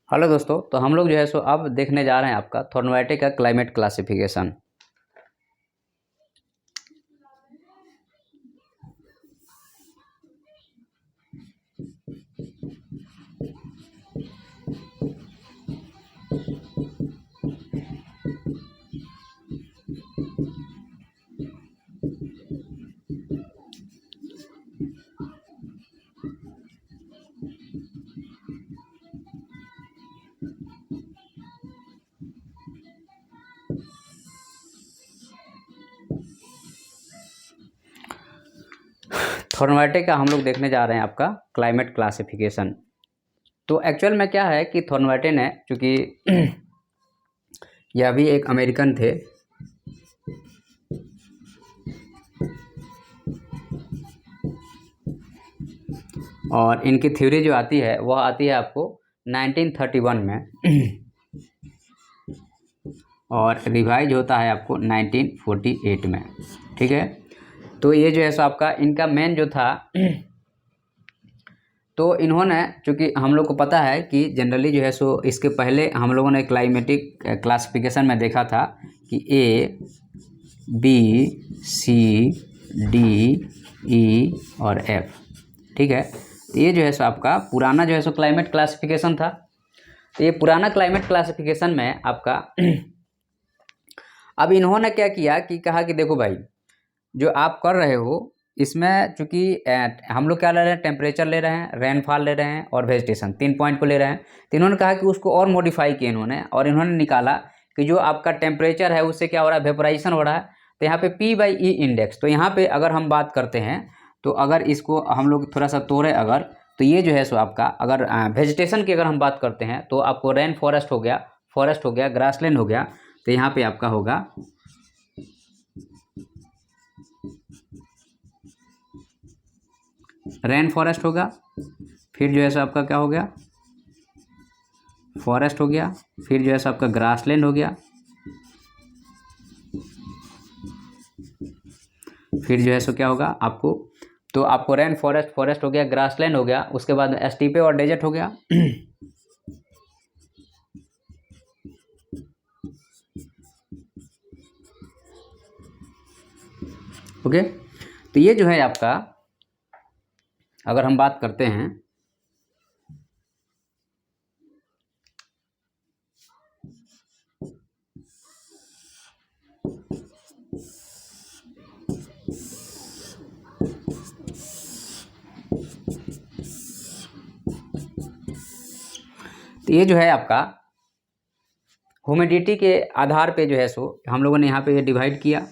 Hello दोस्तों, तो हम लोग जो है सो अब देखने जा रहे हैं आपका थर्मोमेट्रिक का क्लाइमेट क्लासिफिकेशन। थर्मोमेट्रिक का हम लोग देखने जा रहे हैं आपका क्लाइमेट क्लासिफिकेशन। तो एक्चुअल में क्या है कि थर्मोमेट्रिक ने, चूँकि यह भी एक अमेरिकन थे, और इनकी थ्योरी जो आती है वह आती है आपको 1931 में और रिवाइज होता है आपको 1948 में। ठीक है, तो ये जो है सो आपका इनका मेन जो था, तो इन्होंने, चूँकि हम लोग को पता है कि जनरली जो है सो इसके पहले हम लोगों ने क्लाइमेटिक क्लासिफिकेशन में देखा था कि ए, बी, सी, डी, ई और एफ। ठीक है, तो ये जो है सो आपका पुराना जो है सो क्लाइमेट क्लासिफिकेशन था। तो ये पुराना क्लाइमेट क्लासिफिकेशन में आपका अब इन्होंने क्या किया कि कहा कि देखो भाई, जो आप कर रहे हो इसमें चूँकि हम लोग क्या ले रहे हैं, टेम्परेचर ले रहे हैं, रेनफॉल ले रहे हैं और वेजिटेशन, 3 पॉइंट को ले रहे हैं। तो इन्होंने कहा कि उसको और मॉडिफाई किया इन्होंने, और इन्होंने निकाला कि जो आपका टेम्परेचर है उससे क्या हो रहा है, वेपोराइजेशन हो रहा है। तो यहाँ पे P/E इंडेक्स, तो यहाँ पे अगर हम बात करते हैं तो अगर इसको हम लोग थोड़ा सा तोड़े अगर, तो ये जो है सो आपका अगर वेजिटेशन की अगर हम बात करते हैं तो आपको रेन फॉरेस्ट हो गया, ग्रासलैंड हो गया। तो यहाँ पे आपका होगा रेन फॉरेस्ट होगा, फिर जो है सो आपका क्या हो गया, फॉरेस्ट हो गया, फिर जो है सो आपका ग्रासलैंड हो गया, फिर जो है सो क्या होगा आपको, तो आपको रेन फॉरेस्ट हो गया, ग्रासलैंड हो गया, उसके बाद एस्टीपे और डेजर्ट हो गया। ओके, तो ये जो है आपका, अगर हम बात करते हैं तो ये जो है आपका ह्यूमिडिटी के आधार पे जो है सो हम लोगों ने यहाँ पे ये डिवाइड किया।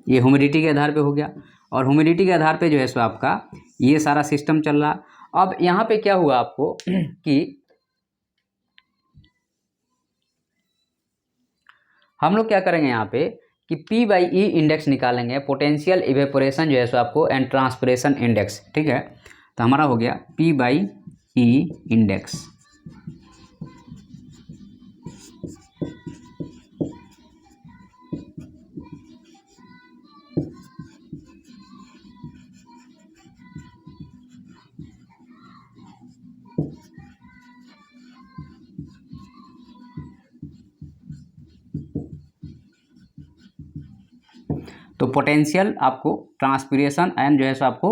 ये ह्यूमिडिटी के आधार पे हो गया, और ह्यूमिडिटी के आधार पे जो है सो आपका ये सारा सिस्टम चल रहा। अब यहाँ पे क्या हुआ आपको कि हम लोग क्या करेंगे यहाँ पे कि P/E इंडेक्स निकालेंगे, पोटेंशियल इवेपोरेशन जो है सो आपको, एंड ट्रांसपिरेशन इंडेक्स। ठीक है, तो हमारा हो गया P/E इंडेक्स। तो पोटेंशियल आपको ट्रांसपिरेशन एंड जो है सो आपको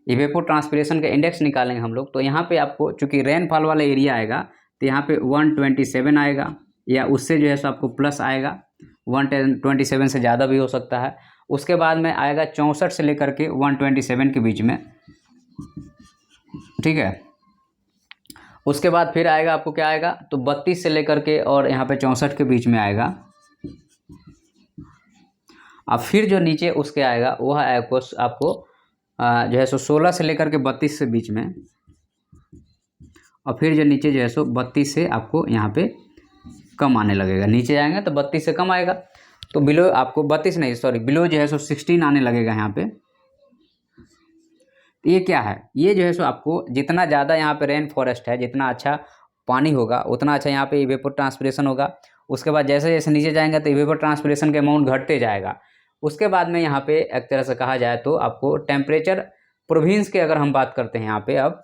इवेपो ट्रांसपिरेशन का इंडेक्स निकालेंगे हम लोग। तो यहाँ पे आपको चूँकि रेनफॉल वाला एरिया आएगा तो यहाँ पे 127 आएगा, या उससे जो है सो आपको प्लस आएगा, 127 से ज़्यादा भी हो सकता है। उसके बाद में आएगा 64 से लेकर के 127 के बीच में। ठीक है, उसके बाद फिर आएगा आपको क्या आएगा, तो 32 से लेकर के और यहाँ पे 64 के बीच में आएगा। अब फिर जो नीचे उसके आएगा वह आपको जो है सो 16 से लेकर के 32 से बीच में, और फिर जो नीचे जो है सो 32 से आपको यहाँ पे कम आने लगेगा। नीचे आएंगे तो 32 से कम आएगा, तो बिलो आपको 32 नहीं, सॉरी, बिलो जो है सो 16 आने लगेगा यहाँ पे। तो ये क्या है, ये जो है सो आपको जितना ज़्यादा यहाँ पे रेन फॉरेस्ट है, जितना अच्छा पानी होगा उतना अच्छा यहाँ पे इवेपोर ट्रांसपिरेशन होगा। उसके बाद जैसे जैसे नीचे जाएंगे तो इवेपोर ट्रांसपिरेशन का अमाउंट घटते जाएगा। उसके बाद में यहाँ पे एक तरह से कहा जाए तो आपको टेम्परेचर प्रोविंस के अगर हम बात करते हैं यहाँ पे अब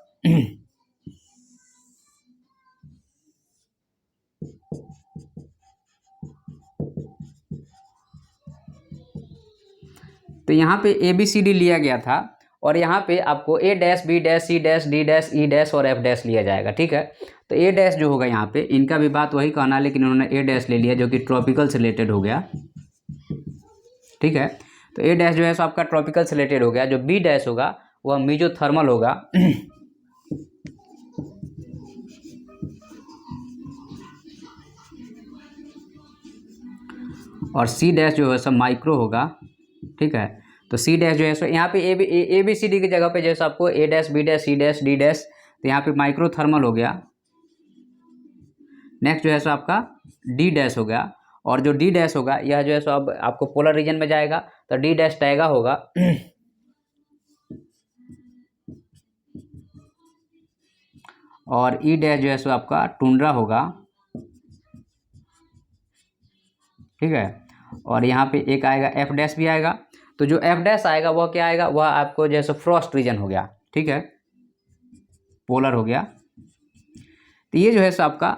तो यहाँ पे ABCD लिया गया था और यहाँ पे आपको A dash B dash C dash D dash E dash और F डैश लिया जाएगा, ठीक है। तो A डैश जो होगा यहाँ पे, इनका भी बात वही कहना, लेकिन उन्होंने A डैश ले लिया जो कि ट्रॉपिकल से रिलेटेड हो गया, ठीक है। तो A डैश जो है सो आपका ट्रॉपिकल से रिलेटेड हो गया। जो B डैश होगा वह मीजोथर्मल होगा और C डैश जो है सो माइक्रो होगा, ठीक है। तो C डैश जो है सो यहाँ पे ABCD की जगह पे जैसे आपको A dash B dash C dash D dash, तो यहाँ पे माइक्रो थर्मल हो गया। नेक्स्ट जो है सो आपका D डैश हो गया और जो D डैश होगा यह जो है सो अब आपको पोलर रीजन में जाएगा, तो D डैश टैगा होगा और E डैश जो है सो आपका टुंड्रा होगा, ठीक है। और यहाँ पे एक आएगा F डैश भी आएगा। तो जो F डैश आएगा वह क्या आएगा, वह आपको जैसे फ्रॉस्ट रीजन हो गया, ठीक है, पोलर हो गया। तो ये जो है सो आपका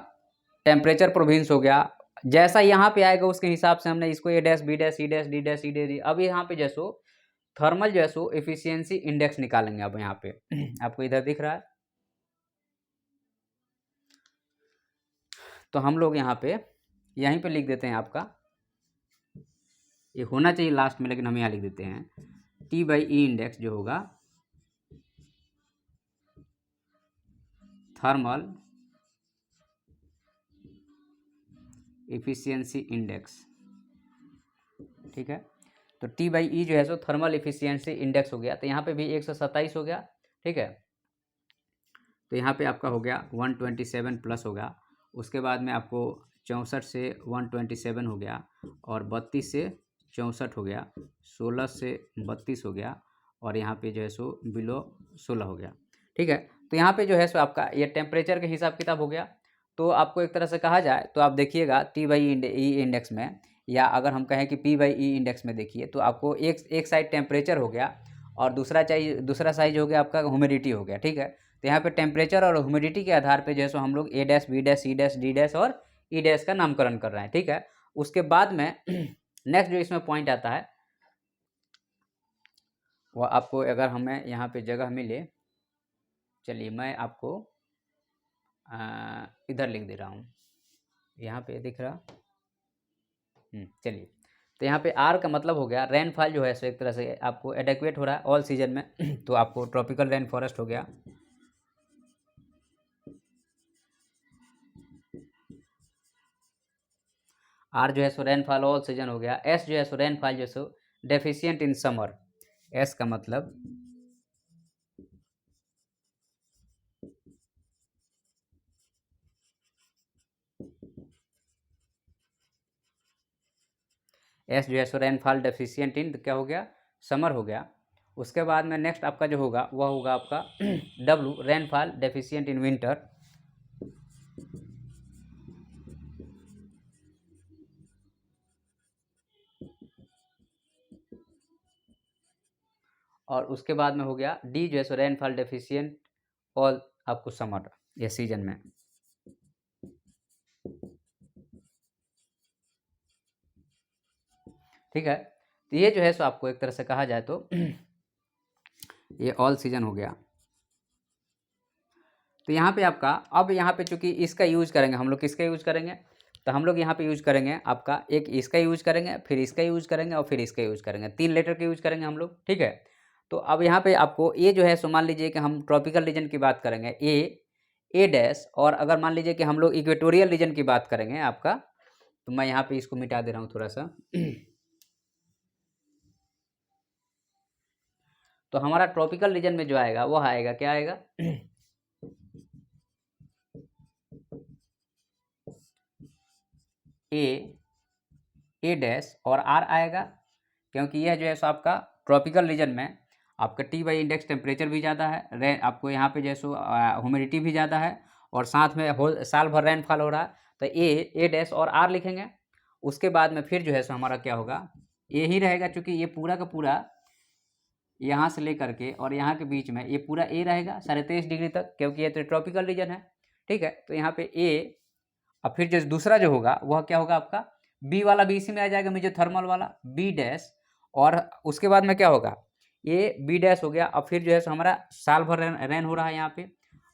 टेम्परेचर प्रोविंस हो गया। जैसा यहाँ पे आएगा उसके हिसाब से हमने इसको A dash B dash C dash D dash E dash. अब यहाँ पे जैसो थर्मल जो है सो एफिशिएंसी इंडेक्स निकालेंगे। अब यहाँ पे आपको इधर दिख रहा है, तो हम लोग यहाँ पे यहीं पे लिख देते हैं। आपका ये होना चाहिए लास्ट में, लेकिन हम यहाँ लिख देते हैं T/E इंडेक्स जो होगा थर्मल एफिशिएंसी इंडेक्स, ठीक है। तो T/E जो है सो थर्मल एफिशिएंसी इंडेक्स हो गया। तो यहाँ पे भी 127 हो गया, ठीक है। तो यहाँ पे आपका हो गया 127 प्लस होगा। उसके बाद में आपको 64 से 127 हो गया और 32 से 64 हो गया, 16 से 32 हो गया और यहाँ पे जो है सो बिलो 16 हो गया, ठीक है। तो यहाँ पे जो है सो आपका ये टेम्परेचर के हिसाब किताब हो गया। तो आपको एक तरह से कहा जाए तो आप देखिएगा T/E इंडेक्स में, या अगर हम कहें कि P/E इंडेक्स में देखिए, तो आपको एक साइड टेम्परेचर हो गया और दूसरा साइज हो गया आपका ह्यूमिडिटी हो गया, ठीक है। तो यहाँ पे टेम्परेचर और ह्यूमिडिटी के आधार पे जो है सो हम लोग A dash B dash C dash D dash और E डैश का नामकरण कर रहे हैं, ठीक है। उसके बाद में नेक्स्ट जो इसमें पॉइंट आता है वो आपको, अगर हमें यहाँ पे जगह मिले, चलिए मैं आपको इधर लिख दे रहा हूँ, यहाँ पे दिख रहा, चलिए। तो यहाँ पे R का मतलब हो गया रेनफॉल जो है सो एक तरह से आपको एडेक्वेट हो रहा है ऑल सीजन में तो आपको ट्रॉपिकल रेन फॉरेस्ट हो गया। R जो है सो रेनफॉल ऑल सीजन हो गया। S जो है सो रेनफॉल जो है सो डेफिशिएंट इन समर। S का मतलब S जो है सो रेनफॉल डेफिशिएंट इन क्या हो गया, समर हो गया। उसके बाद में नेक्स्ट आपका जो होगा वह होगा आपका W rainfall deficient in winter. और उसके बाद में हो गया D जो है सो रेनफॉल डेफिशिएंट ऑल आपको समर ये सीजन में, ठीक है। तो ये जो है सो आपको एक तरह से कहा जाए तो ये ऑल सीजन हो गया। तो यहाँ पे आपका, अब यहाँ पे चूंकि इसका यूज करेंगे हम लोग, किसका यूज करेंगे, तो हम लोग यहाँ पे यूज करेंगे आपका एक इसका यूज करेंगे, फिर इसका यूज करेंगे और फिर इसका यूज करेंगे, 3 लेटर का यूज करेंगे हम लोग, ठीक है। तो अब यहाँ पे आपको ए जो है सो मान लीजिए कि हम ट्रॉपिकल रीजन की बात करेंगे ए डैश, और अगर मान लीजिए कि हम लोग इक्वेटोरियल रीजन की बात करेंगे आपका, तो मैं यहाँ पे इसको मिटा दे रहा हूँ थोड़ा सा तो हमारा ट्रॉपिकल रीजन में जो आएगा वो आएगा, क्या आएगा ए डैश और आर आएगा, क्योंकि यह जो है सो आपका ट्रॉपिकल रीजन में आपका T/E इंडेक्स टेम्परेचर भी ज़्यादा है, आपको यहाँ पे जैसो ह्यूमिडिटी भी ज़्यादा है और साथ में साल भर रेनफॉल हो रहा है। तो ए डैश और आर लिखेंगे। उसके बाद में फिर जो है सो हमारा क्या होगा, ए ही रहेगा, चूँकि ये पूरा का पूरा यहाँ से लेकर के और यहाँ के बीच में ये पूरा ए रहेगा 23.5 डिग्री तक, क्योंकि ये तो ट्रॉपिकल रीजन है, ठीक है। तो यहाँ पे ए, और फिर जो दूसरा जो होगा वह क्या होगा आपका, बी वाला भी इसी में आ जाएगा, मेसोथर्मल वाला बी डैश, और उसके बाद में क्या होगा, ये बी डैश हो गया। और फिर जो है सो हमारा साल भर रेन हो रहा है यहाँ पे,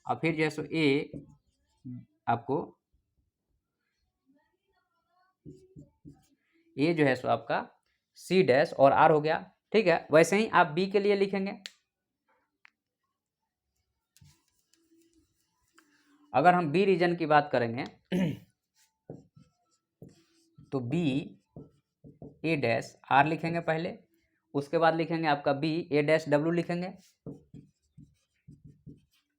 और फिर जो है सो ए आपको, ये जो है सो आपका सी डैश और आर हो गया, ठीक है। वैसे ही आप बी के लिए लिखेंगे, अगर हम बी रीजन की बात करेंगे तो बी ए डैश आर लिखेंगे पहले, उसके बाद लिखेंगे आपका बी ए डैश डब्ल्यू लिखेंगे,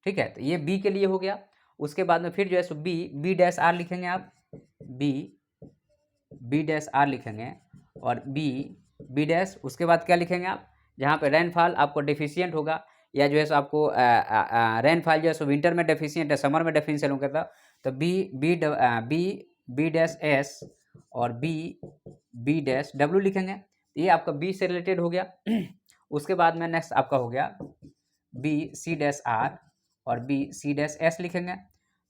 ठीक है। तो ये बी के लिए हो गया। उसके बाद में फिर जो है सो बी डैश आर लिखेंगे आप, बी डैश आर लिखेंगे, और बी डैश, उसके बाद क्या लिखेंगे आप, जहाँ पे रेनफॉल आपको डेफिशिएंट होगा, या जो है सो आपको रेनफॉल जो है सो विंटर में डेफिशिएंट है, समर में डेफिशिएंट होगा, तो बी डैश एस और बी डैश डब्ल्यू लिखेंगे। ये आपका बी से रिलेटेड हो गया। उसके बाद में नेक्स्ट आपका हो गया बी सी डैश आर और बी सी डैश एस लिखेंगे।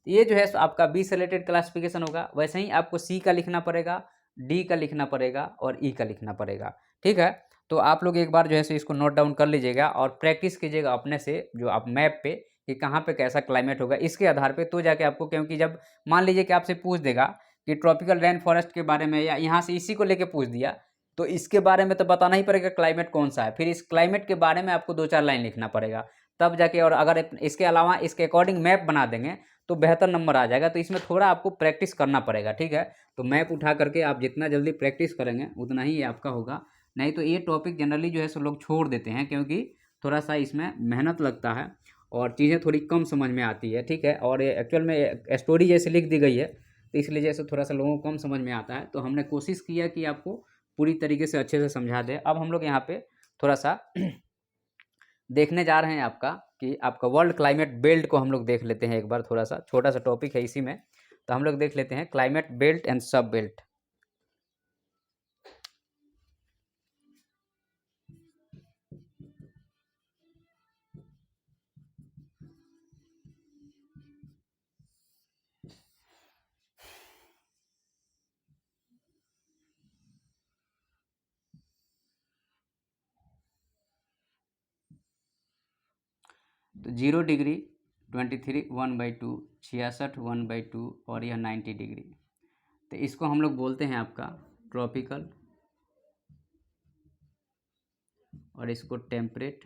ये जो है सो आपका बी से रिलेटेड क्लासिफिकेशन होगा। वैसे ही आपको सी का लिखना पड़ेगा, डी का लिखना पड़ेगा और ई का लिखना पड़ेगा, ठीक है। तो आप लोग एक बार जो है सो इसको नोट डाउन कर लीजिएगा और प्रैक्टिस कीजिएगा अपने से, जो आप मैप पे कि कहाँ पे कैसा क्लाइमेट होगा, इसके आधार पे तो जाके आपको, क्योंकि जब मान लीजिए कि आपसे पूछ देगा कि ट्रॉपिकल रेन फॉरेस्ट के बारे में, या यहाँ से इसी को लेके पूछ दिया, तो इसके बारे में तो बताना ही पड़ेगा क्लाइमेट कौन सा है, फिर इस क्लाइमेट के बारे में आपको 2-4 लाइन लिखना पड़ेगा, तब जाके। और अगर इसके अलावा इसके अकॉर्डिंग मैप बना देंगे तो बेहतर नंबर आ जाएगा। तो इसमें थोड़ा आपको प्रैक्टिस करना पड़ेगा, ठीक है। तो मैप उठा करके आप जितना जल्दी प्रैक्टिस करेंगे उतना ही ये आपका होगा। नहीं तो ये टॉपिक जनरली जो है सब लोग छोड़ देते हैं, क्योंकि थोड़ा सा इसमें मेहनत लगता है और चीज़ें थोड़ी कम समझ में आती है, ठीक है। और ये एक्चुअल में स्टोरी जैसे लिख दी गई है, तो इसलिए जैसे थोड़ा सा लोगों को कम समझ में आता है। तो हमने कोशिश किया कि आपको पूरी तरीके से अच्छे से समझा दें। अब हम लोग यहाँ पे थोड़ा सा देखने जा रहे हैं आपका, कि आपका वर्ल्ड क्लाइमेट बेल्ट को हम लोग देख लेते हैं एक बार। थोड़ा सा छोटा सा टॉपिक है इसी में, तो हम लोग देख लेते हैं क्लाइमेट बेल्ट एंड सब बेल्ट। तो 0 डिग्री 23 1/2, 66 1/2 और यह 90 डिग्री। तो इसको हम लोग बोलते हैं आपका ट्रॉपिकल, और इसको टेम्परेट,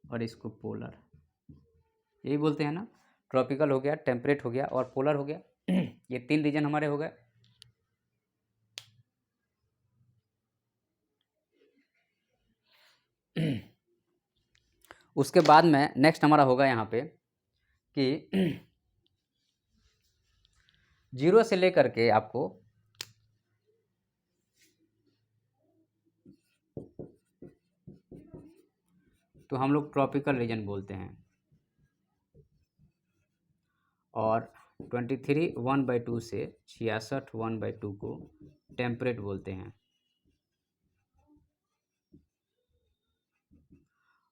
और इसको पोलर, यही बोलते हैं ना। ट्रॉपिकल हो गया, टेम्परेट हो गया और पोलर हो गया। ये 3 रीजन हमारे हो गए। उसके बाद में नेक्स्ट हमारा होगा यहाँ पे कि 0 से लेकर के आपको तो हम लोग ट्रॉपिकल रीजन बोलते हैं, और 23 1/2 से 66 1/2 को टेम्परेट बोलते हैं,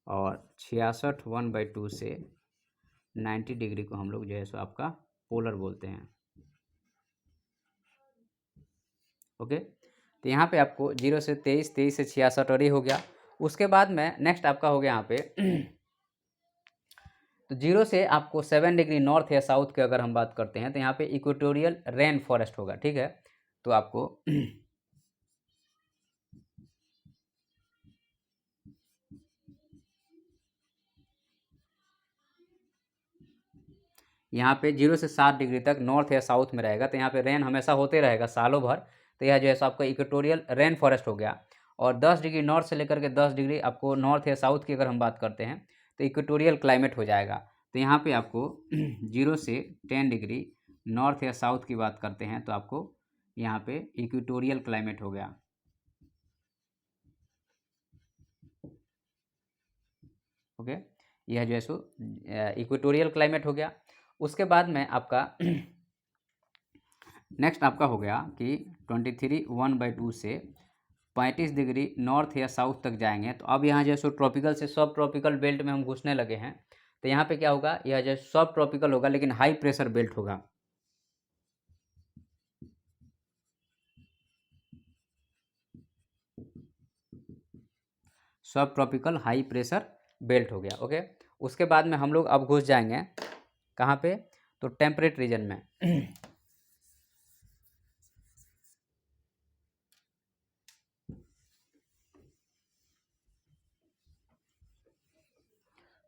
और 66 1/2 से 90 डिग्री को हम लोग जो है सो आपका पोलर बोलते हैं। ओके, तो यहाँ पे आपको 0 से 23, 23 से 66 और ये हो गया। उसके बाद में नेक्स्ट आपका हो गया यहाँ पे तो 0 से आपको 7 डिग्री नॉर्थ या साउथ की अगर हम बात करते हैं, तो यहाँ पे इक्वेटोरियल रेन फॉरेस्ट होगा, ठीक है। तो आपको यहाँ पे 0 से 7 डिग्री तक नॉर्थ या साउथ में रहेगा, तो यहाँ पे रेन हमेशा होते रहेगा सालों भर। तो यह जो है सो आपका इक्वेटोरियल रेन फॉरेस्ट हो गया। और 10 डिग्री नॉर्थ से लेकर के 10 डिग्री आपको नॉर्थ या साउथ की अगर हम बात करते हैं तो इक्वेटोरियल क्लाइमेट हो जाएगा। तो यहाँ पे आपको 0 से 10 डिग्री नॉर्थ या साउथ की बात करते हैं तो आपको यहाँ पे इक्वेटोरियल क्लाइमेट हो गया। ओके, यह जो है सो इक्वेटोरियल क्लाइमेट हो गया। उसके बाद में आपका नेक्स्ट आपका हो गया कि 23 1/2 से 35 डिग्री नॉर्थ या साउथ तक जाएंगे, तो अब यहाँ जो सो ट्रॉपिकल से सब ट्रॉपिकल बेल्ट में हम घुसने लगे हैं। तो यहाँ पे क्या होगा, यह जो सब ट्रॉपिकल होगा लेकिन हाई प्रेशर बेल्ट होगा। सब ट्रॉपिकल हाई प्रेशर बेल्ट हो गया। ओके, उसके बाद में हम लोग अब घुस जाएंगे कहाँ पे, तो टेम्परेट रीजन में।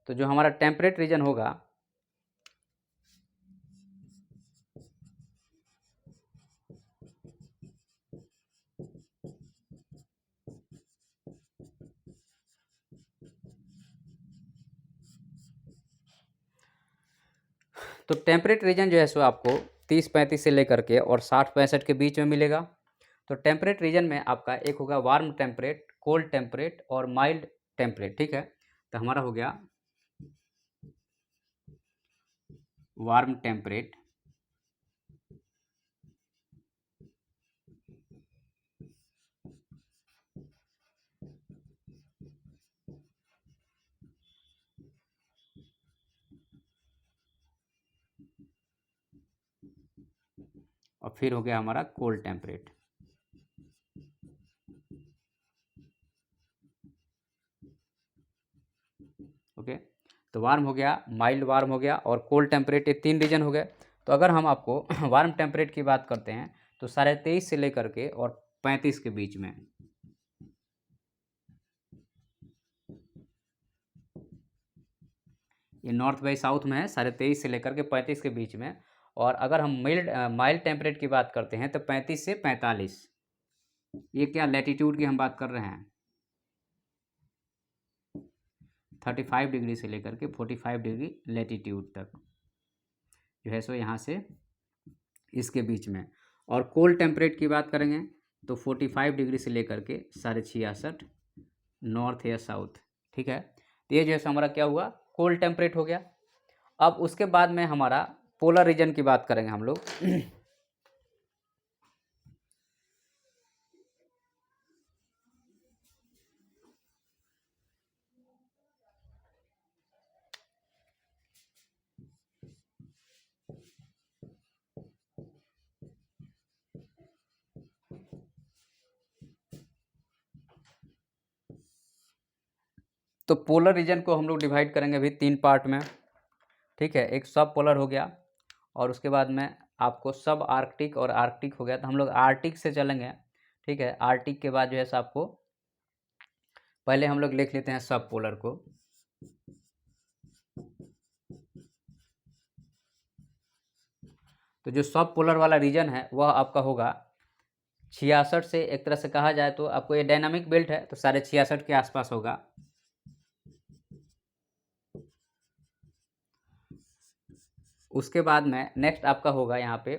तो जो हमारा टेम्परेट रीजन होगा, तो टेम्परेट रीजन जो है सो आपको 30-35 से लेकर के और 60-65 के बीच में मिलेगा। तो टेम्परेट रीजन में आपका एक होगा वार्म टेम्परेट, कोल्ड टेम्परेट और माइल्ड टेम्परेट। ठीक है, तो हमारा हो गया वार्म टेम्परेट, और फिर हो गया हमारा कोल्ड टेम्परेट। ओके, तो वार्म हो गया, माइल्ड वार्म हो गया और कोल्ड टेम्परेट, ये 3 रीजन हो गए। तो अगर हम आपको वार्म टेम्परेट की बात करते हैं तो 23.5 से लेकर के और 35 के बीच में। ये नॉर्थ बाई साउथ में है, 23.5 से लेकर के 35 के बीच में। और अगर हम माइल्ड टेम्परेट की बात करते हैं तो 35 से 45। ये क्या लैटीट्यूड की हम बात कर रहे हैं, 35 डिग्री से लेकर के 45 डिग्री लैटीट्यूड तक जो है सो यहाँ से इसके बीच में। और कोल्ड टेम्परेट की बात करेंगे तो 45 डिग्री से लेकर के 66.5 नॉर्थ या साउथ। ठीक है, तो ये जो है हमारा क्या हुआ, कोल्ड टेम्परेट हो गया। अब उसके बाद में हमारा पोलर रीजन की बात करेंगे हम लोग। तो पोलर रीजन को हम लोग डिवाइड करेंगे अभी 3 पार्ट में। ठीक है, एक सब पोलर हो गया और उसके बाद में आपको सब आर्कटिक और आर्कटिक हो गया। तो हम लोग आर्कटिक से चलेंगे। ठीक है, आर्कटिक के बाद जो है सो आपको पहले हम लोग लिख लेते हैं सब पोलर को। तो जो सब पोलर वाला रीजन है वह आपका होगा 66 से, एक तरह से कहा जाए तो आपको ये डायनामिक बेल्ट है तो 66.5 के आसपास होगा। उसके बाद में नेक्स्ट आपका होगा यहाँ पे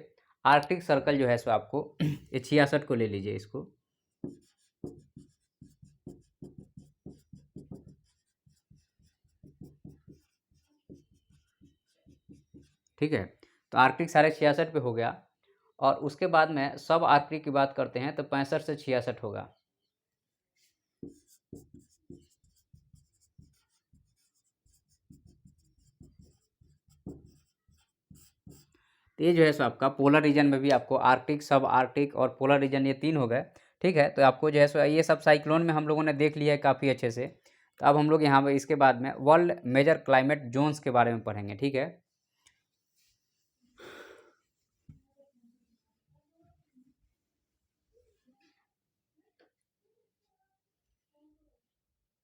आर्कटिक सर्कल जो है सो आपको ये 66 को ले लीजिए इसको। ठीक है, तो आर्कटिक 66.5 पे हो गया। और उसके बाद में सब आर्कटिक की बात करते हैं तो 65 से 66 होगा। तो ये जो है सो आपका पोलर रीजन में भी आपको आर्कटिक, सब आर्कटिक और पोलर रीजन ये 3 हो गए। ठीक है, तो आपको जो है सो ये सब साइक्लोन में हम लोगों ने देख लिया है काफ़ी अच्छे से। तो अब हम लोग यहाँ पर इसके बाद में वर्ल्ड मेजर क्लाइमेट जोन्स के बारे में पढ़ेंगे। ठीक है,